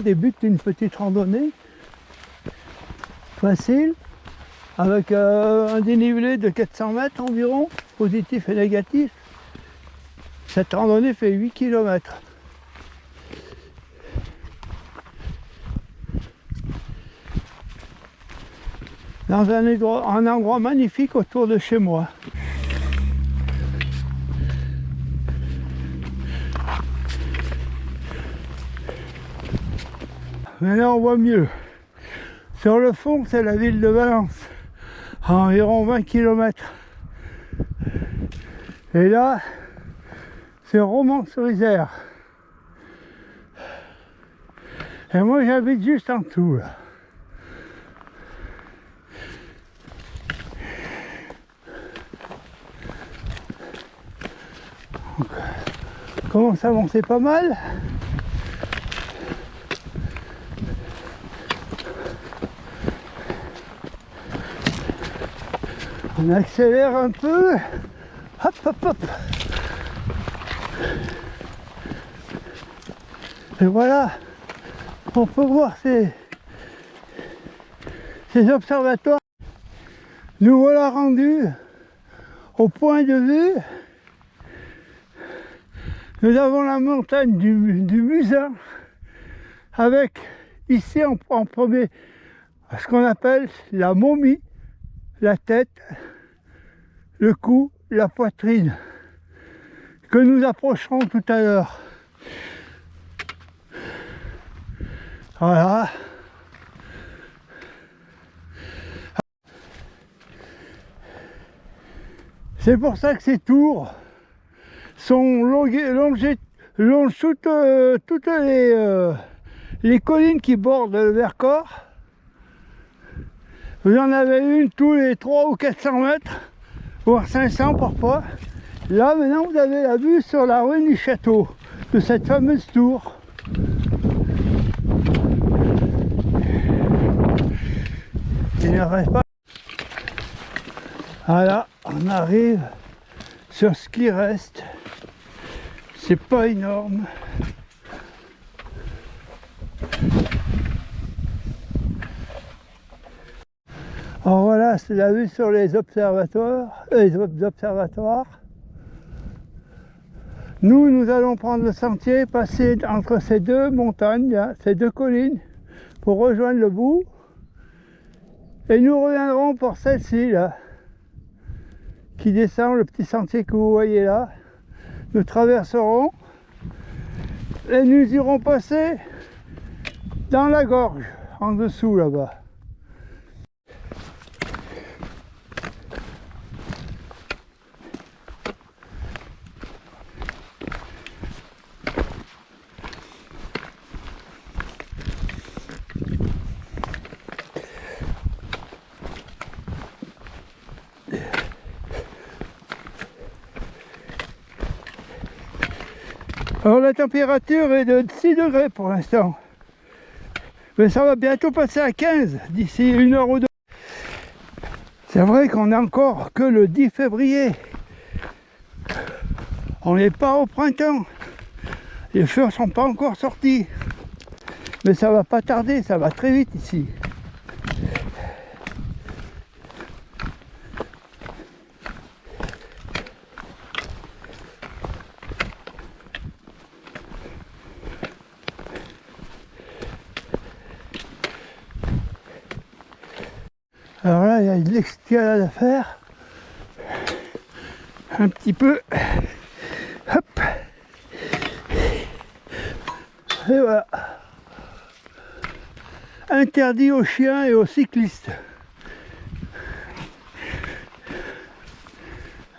débute une petite randonnée facile, avec un dénivelé de 400 mètres environ, positif et négatif. Cette randonnée fait 8 km. Dans un endroit magnifique autour de chez moi. Maintenant on voit mieux. Sur le fond, c'est la ville de Valence, à environ 20 km. Et là, c'est Romans-sur-Isère. Et moi, j'habite juste en dessous, là. Donc, on commence à avancer pas mal. On accélère un peu. Hop, hop, hop. Et voilà, on peut voir ces observatoires. Nous voilà rendus au point de vue. Nous avons la montagne du Musin, avec ici en premier ce qu'on appelle la momie, la tête, le cou, la poitrine, que nous approcherons tout à l'heure. Voilà. C'est pour ça que ces tours longent toutes les collines qui bordent le Vercors. Vous en avez une tous les 300 ou 400 mètres, voire 500 parfois. Là maintenant vous avez la vue sur la ruine du château, de cette fameuse tour. Il ne reste pas. Voilà, on arrive sur ce qui reste. C'est pas énorme. Alors voilà, c'est la vue sur les observatoires. Nous allons prendre le sentier, passer entre ces deux montagnes, là, ces deux collines, pour rejoindre le bout. Et nous reviendrons pour celle-ci, là, qui descend, le petit sentier que vous voyez là. Nous traverserons et nous irons passer dans la gorge, en dessous là-bas. Alors la température est de 6 degrés pour l'instant. Mais ça va bientôt passer à 15 d'ici 1 heure ou 2. C'est vrai qu'on n'est encore que le 10 février. On n'est pas au printemps. Les feux ne sont pas encore sortis. Mais ça va pas tarder, ça va très vite ici. Alors là, il y a de l'escalade à faire. Un petit peu. Hop. Et voilà. Interdit aux chiens et aux cyclistes.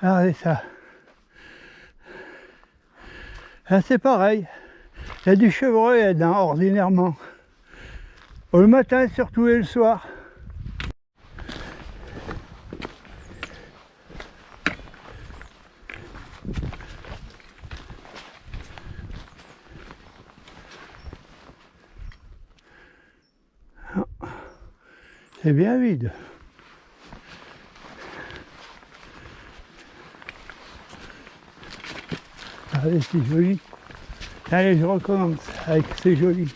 Regardez ça. Là, c'est pareil. Il y a du chevreuil là-dedans, ordinairement. Le matin surtout et le soir. C'est bien vide. Allez, c'est joli. Allez, je recommence avec c'est joli.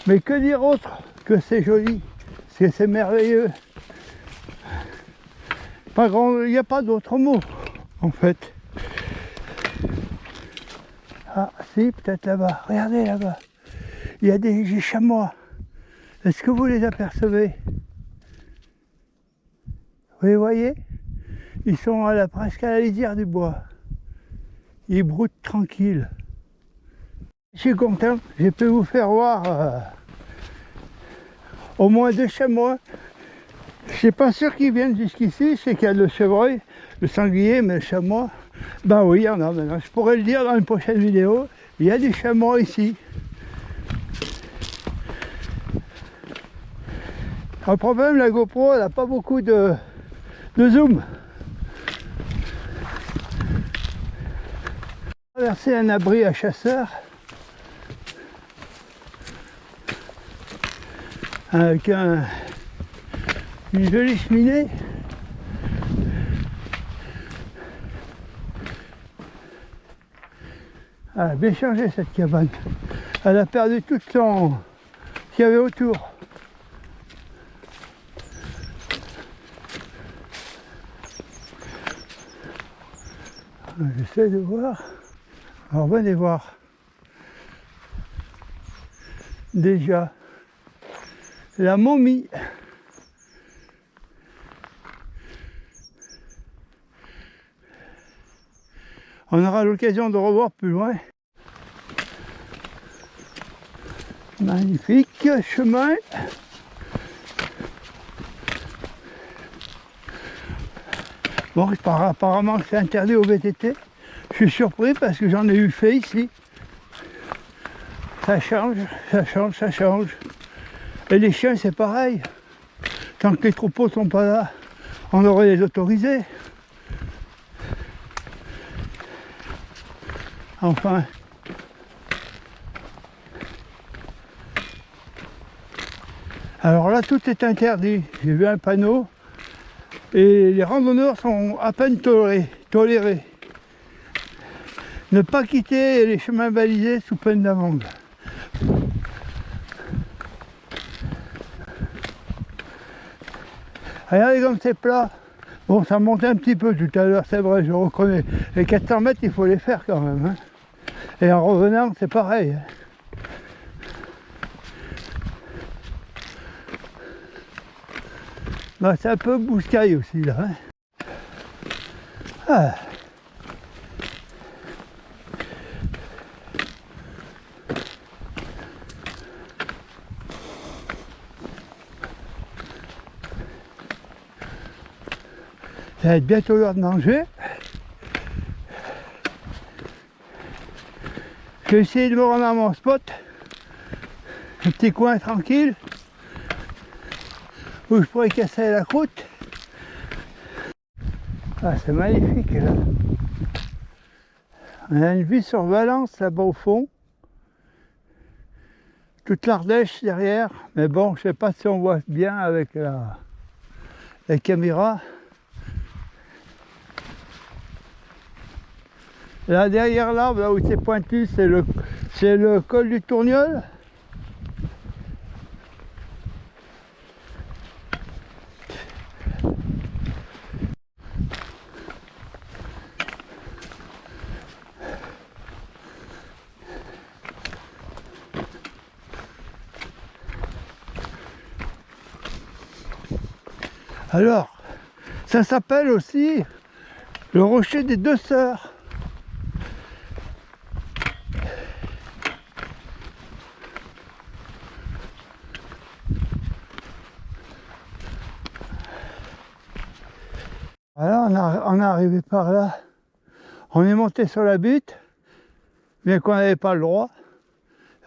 Mais que dire autre que c'est joli, que c'est merveilleux. Pas grand, il n'y a pas d'autre mot en fait. Ah si, peut-être là-bas, regardez là-bas, il y a des chamois. Est-ce que vous les apercevez? Vous les voyez? Ils sont presque à la lisière du bois. Ils broutent tranquilles. Je suis content, j'ai pu vous faire voir au moins 2 chamois. Je suis pas sûr qu'ils viennent jusqu'ici, je sais qu'il y a le chevreuil, le sanglier, mais le chamois, ben oui, il y en a maintenant. Je pourrais le dire dans une prochaine vidéo, il y a des chamois ici. Le problème, la GoPro, elle n'a pas beaucoup de zoom. Traverser un abri à chasseurs avec une jolie cheminée. Elle a bien changé cette cabane. Elle a perdu tout ce qu'il y avait autour. J'essaie de voir. Alors venez voir. Déjà la momie. On aura l'occasion de revoir plus loin. Magnifique chemin. Bon, apparemment c'est interdit au VTT. Je suis surpris parce que j'en ai eu fait ici. Ça change, ça change, ça change. Et les chiens c'est pareil. Tant que les troupeaux sont pas là, on aurait les autorisés. Enfin. Alors là tout est interdit. J'ai vu un panneau. Et les randonneurs sont à peine tolérés. Ne pas quitter les chemins balisés sous peine d'amende. Regardez comme c'est plat. Bon, ça monte un petit peu tout à l'heure, c'est vrai, je reconnais. Les 400 mètres, il faut les faire quand même. Hein. Et en revenant, c'est pareil. Bah, c'est un peu bouscaille aussi là. Hein. Ah. Ça va être bientôt l'heure de manger. Je vais essayer de me rendre à mon spot. Un petit coin tranquille. Où je pourrais casser la croûte. Ah, c'est magnifique là. On a une vue sur Valence là-bas au fond. Toute l'Ardèche derrière. Mais bon, je sais pas si on voit bien avec la caméra. Là derrière l'arbre, là où c'est pointu, c'est le col du Tourniol. Alors, ça s'appelle aussi le rocher des deux sœurs. Alors on est arrivé par là, on est monté sur la butte, bien qu'on n'avait pas le droit,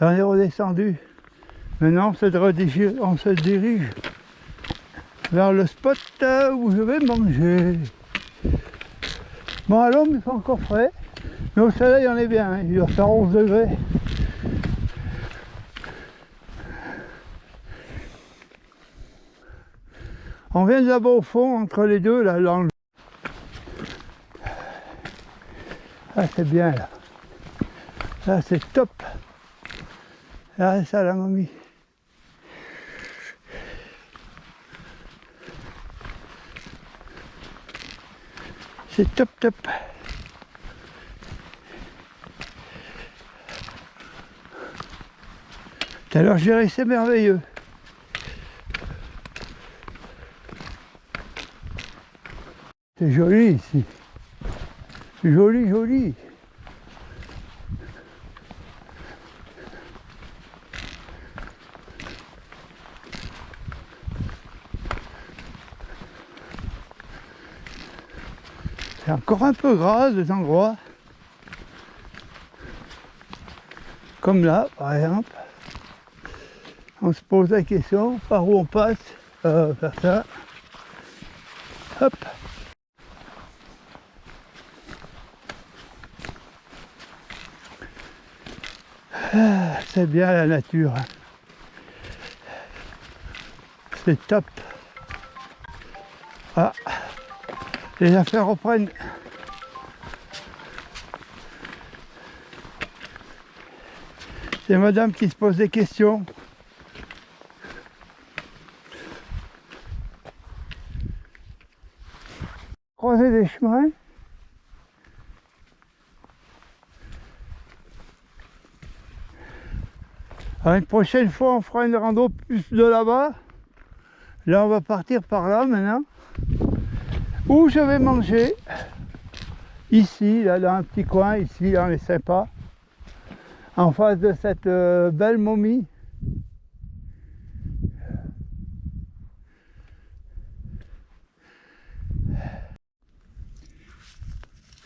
et on est redescendu. Maintenant on se dirige vers le spot où je vais manger. Bon, à l'ombre il fait encore frais, mais au soleil on est bien, hein, il va faire 11 degrés. On vient de là-bas au fond, entre les deux, là, Ah, c'est bien là. Là c'est top. Là ça la momie. C'est top top. Tout à l'heure je dirais c'est merveilleux. C'est joli ici. Joli, joli. C'est encore un peu gras des endroits. Comme là, par exemple. On se pose la question, par où on passe, faire ça. Hop. Ah, c'est bien la nature. C'est top. Ah, les affaires reprennent. C'est madame qui se pose des questions. Croiser des chemins. Alors une prochaine fois on fera une rando plus de là-bas. Là on va partir par là maintenant. Où je vais manger. Ici, là dans un petit coin, ici, là on est sympa. En face de cette belle momie.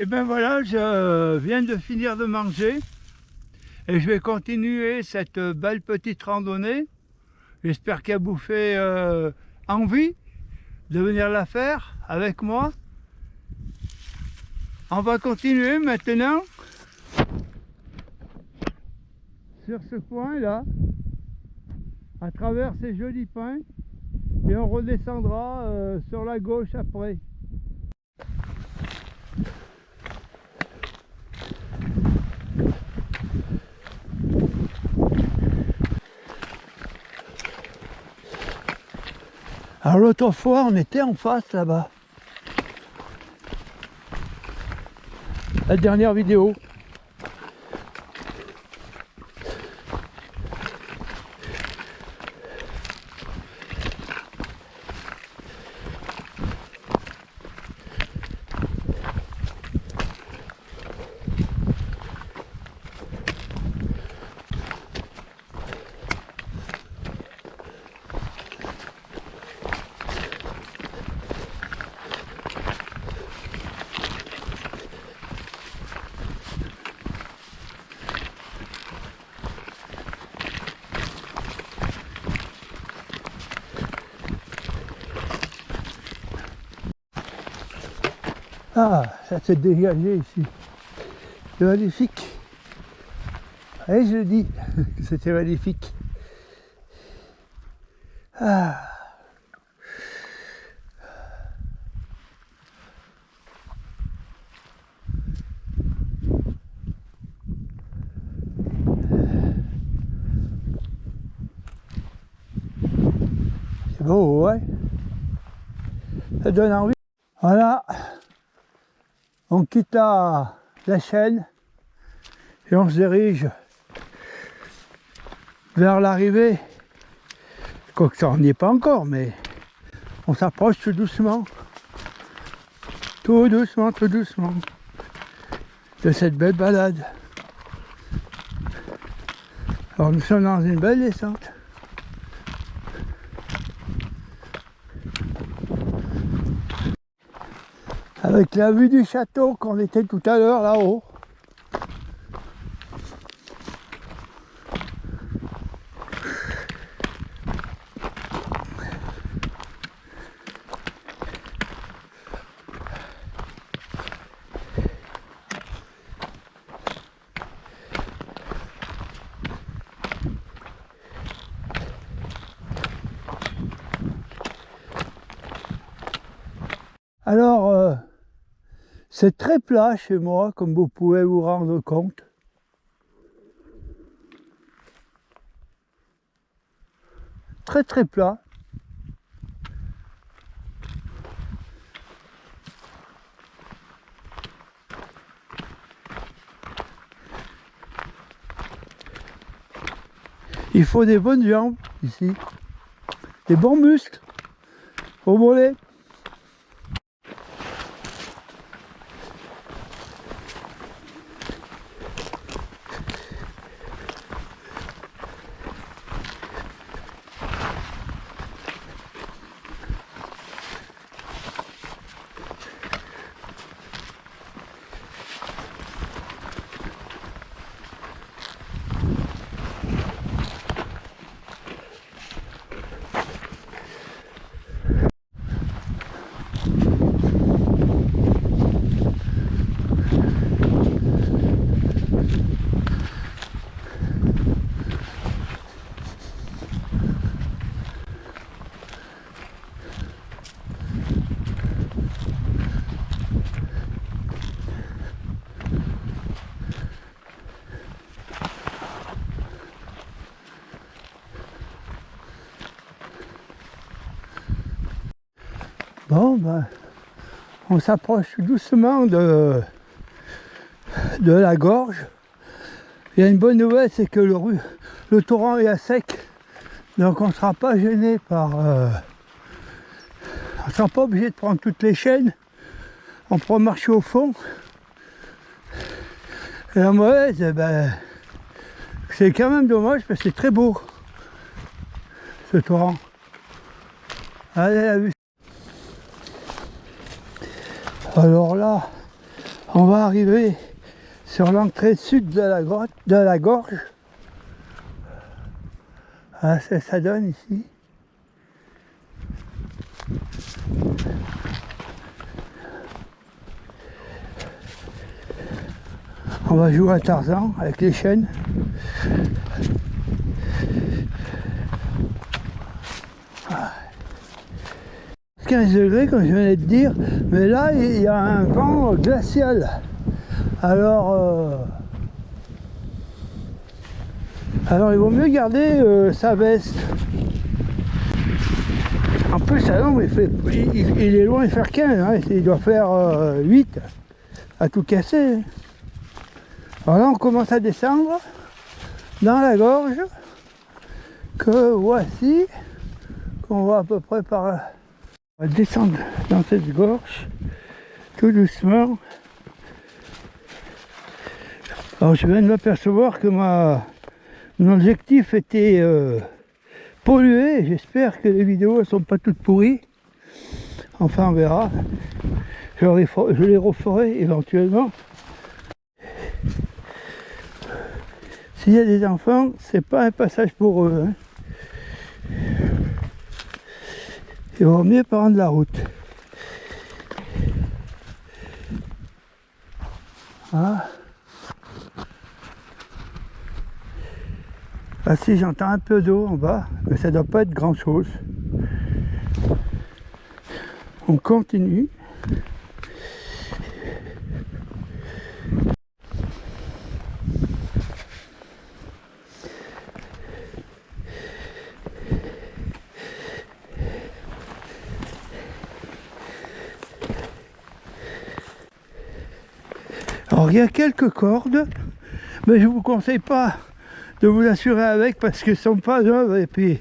Et ben voilà, je viens de finir de manger et je vais continuer cette belle petite randonnée. J'espère qu'elle vous fait envie de venir la faire avec moi. On va continuer maintenant sur ce coin là, à travers ces jolis pins, et on redescendra sur la gauche après. Alors l'autre fois on était en face là-bas. La dernière vidéo. Ah, ça s'est dégagé ici. C'est magnifique. Et je le dis que c'était magnifique. Ah. C'est beau, ouais. Ça donne envie. Voilà. On quitte la chaîne et on se dirige vers l'arrivée. Quoique ça n'y est pas encore, mais on s'approche tout doucement. Tout doucement de cette belle balade. Alors nous sommes dans une belle descente. Avec la vue du château qu'on était tout à l'heure là-haut. Alors, c'est très plat chez moi, comme vous pouvez vous rendre compte. très très plat. Il faut des bonnes jambes ici, des bons muscles au mollet. Bon, ben, on s'approche doucement de la gorge. Il y a une bonne nouvelle, c'est que le torrent est à sec, donc on ne sera pas gêné par... on ne sera pas obligé de prendre toutes les chaînes, on pourra marcher au fond. Et la mauvaise, eh ben, c'est quand même dommage parce que c'est très beau, ce torrent. Allez, la vue. Alors là, on va arriver sur l'entrée sud de la grotte, de la gorge. Ah, ça donne ici. On va jouer à Tarzan avec les chaînes. Ah. 15 degrés comme je venais de dire, mais là il y a un vent glacial. Alors il vaut mieux garder sa veste. En plus, l'ombre il est loin de faire 15, hein, il doit faire 8 à tout casser. Alors là on commence à descendre dans la gorge que voici, qu'on voit à peu près par là. On va descendre dans cette gorge tout doucement. Alors je viens de m'apercevoir que mon objectif était pollué. J'espère que les vidéos ne sont pas toutes pourries. Enfin on verra. Je les referai éventuellement. S'il y a des enfants, c'est pas un passage pour eux. Hein. Il vaut mieux prendre la route. Ah. Ah si, j'entends un peu d'eau en bas, mais ça doit pas être grand chose. On continue. Alors il y a quelques cordes, mais je ne vous conseille pas de vous assurer avec parce qu'elles ne sont pas neuves et puis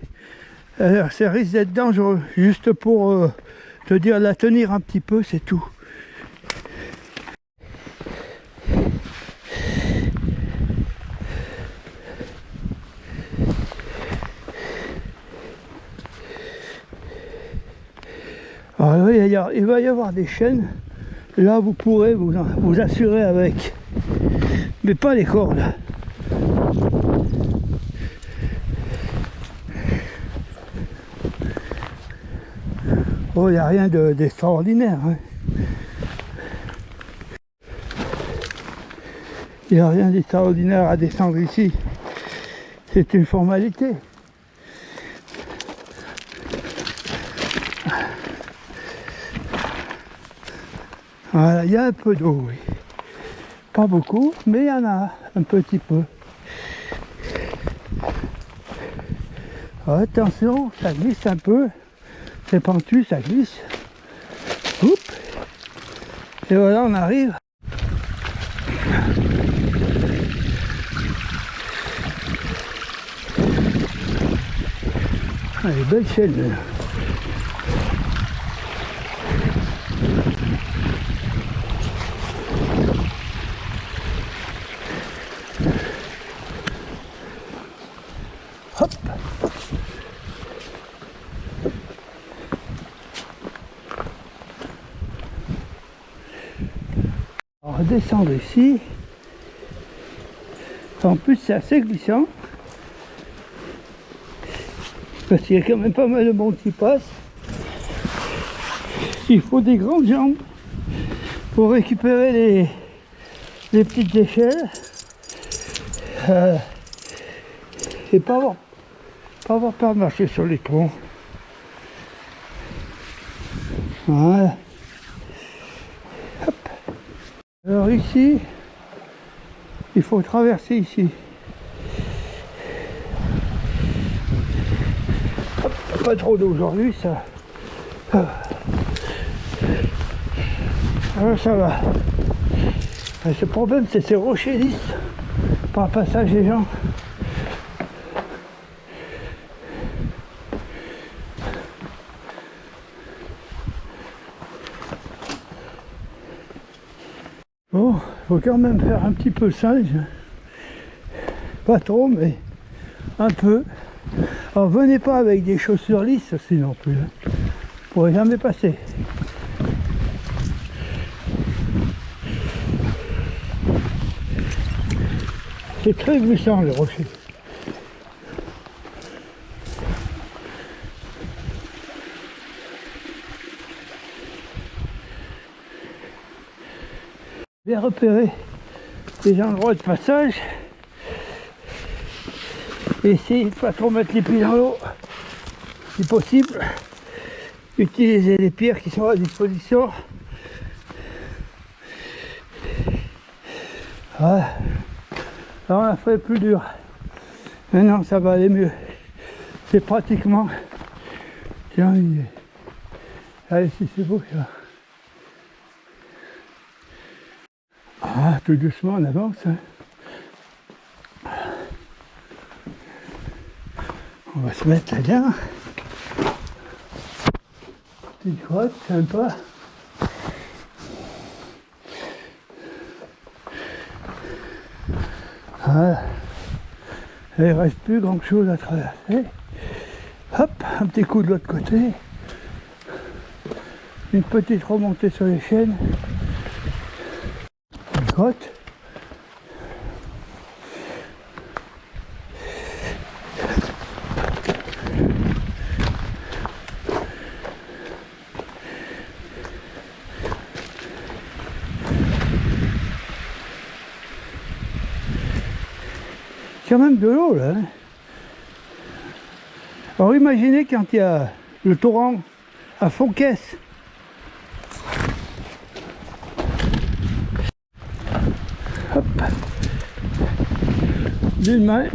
ça risque d'être dangereux. Juste pour te dire la tenir un petit peu, c'est tout. Alors il va y avoir des chaînes. Là, vous pourrez vous assurer avec, mais pas les cordes. Oh, il n'y a rien d'extraordinaire. Hein. Il n'y a rien d'extraordinaire à descendre ici. C'est une formalité. Voilà, il y a un peu d'eau, oui. Pas beaucoup, mais il y en a un petit peu. Alors, attention, ça glisse un peu. C'est pentu, ça glisse. Oups. Et voilà, on arrive. Ah, les belles chaînes. Hop. On va descendre ici. En plus, c'est assez glissant. Parce qu'il y a quand même pas mal de monde qui passe. Il faut des grandes jambes pour récupérer les petites échelles. Et pas avoir peur de marcher sur les troncs. Voilà. Hop. Alors ici, il faut traverser ici. Hop, pas trop d'eau aujourd'hui, ça. Alors ça va. Ce problème, c'est ces rochers lisses par le passage des gens. Bon, il faut quand même faire un petit peu singe. Pas trop, mais un peu. Alors venez pas avec des chaussures lisses sinon plus. Vous ne pourrez jamais passer. C'est très glissant les rochers. Bien repérer les endroits de passage et essayer de ne pas trop mettre les pieds dans l'eau si possible. Utiliser les pierres qui sont à disposition. Voilà. Là on a fait plus dur. Maintenant ça va aller mieux. C'est pratiquement terminé. Allez, si c'est beau ça. Ah, tout doucement on avance. Hein. On va se mettre là-dedans. Petite grotte sympa. Voilà. Il ne reste plus grand chose à traverser. Hop, un petit coup de l'autre côté. Une petite remontée sur les chaînes. Une grotte. Quand même de l'eau là. Alors imaginez quand il y a le torrent à fond caisse. Hop. D'une main.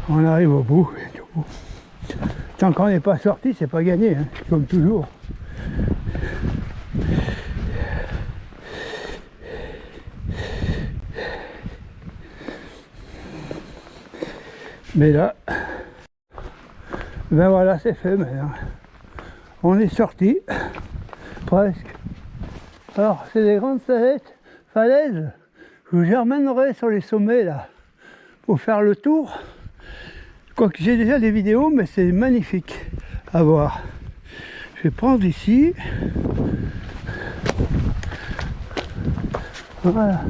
On arrive au bout. Tant qu'on n'est pas sorti, c'est pas gagné, hein, comme toujours. Mais là, ben voilà, c'est fait maintenant. On est sorti, presque. Alors, c'est des grandes falaises. Je vous emmènerai sur les sommets là, pour faire le tour. Quoique j'ai déjà des vidéos, mais c'est magnifique à voir. Je vais prendre ici. Voilà.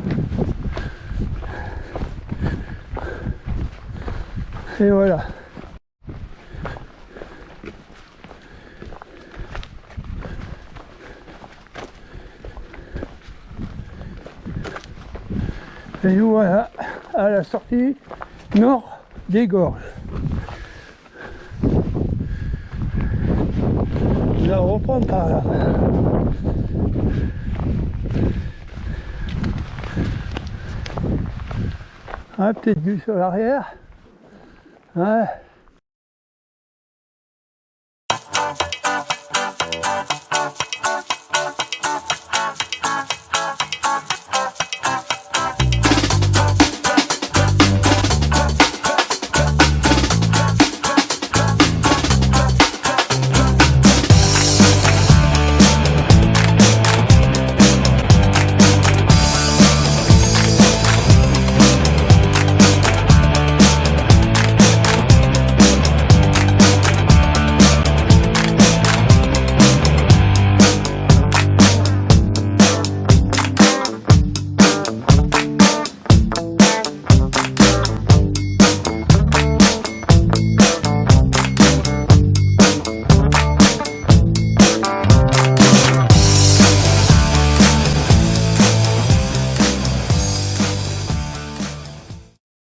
Et voilà. Et nous voilà à la sortie nord des gorges. On va reprendre par là. Petite vue sur l'arrière. Ouais.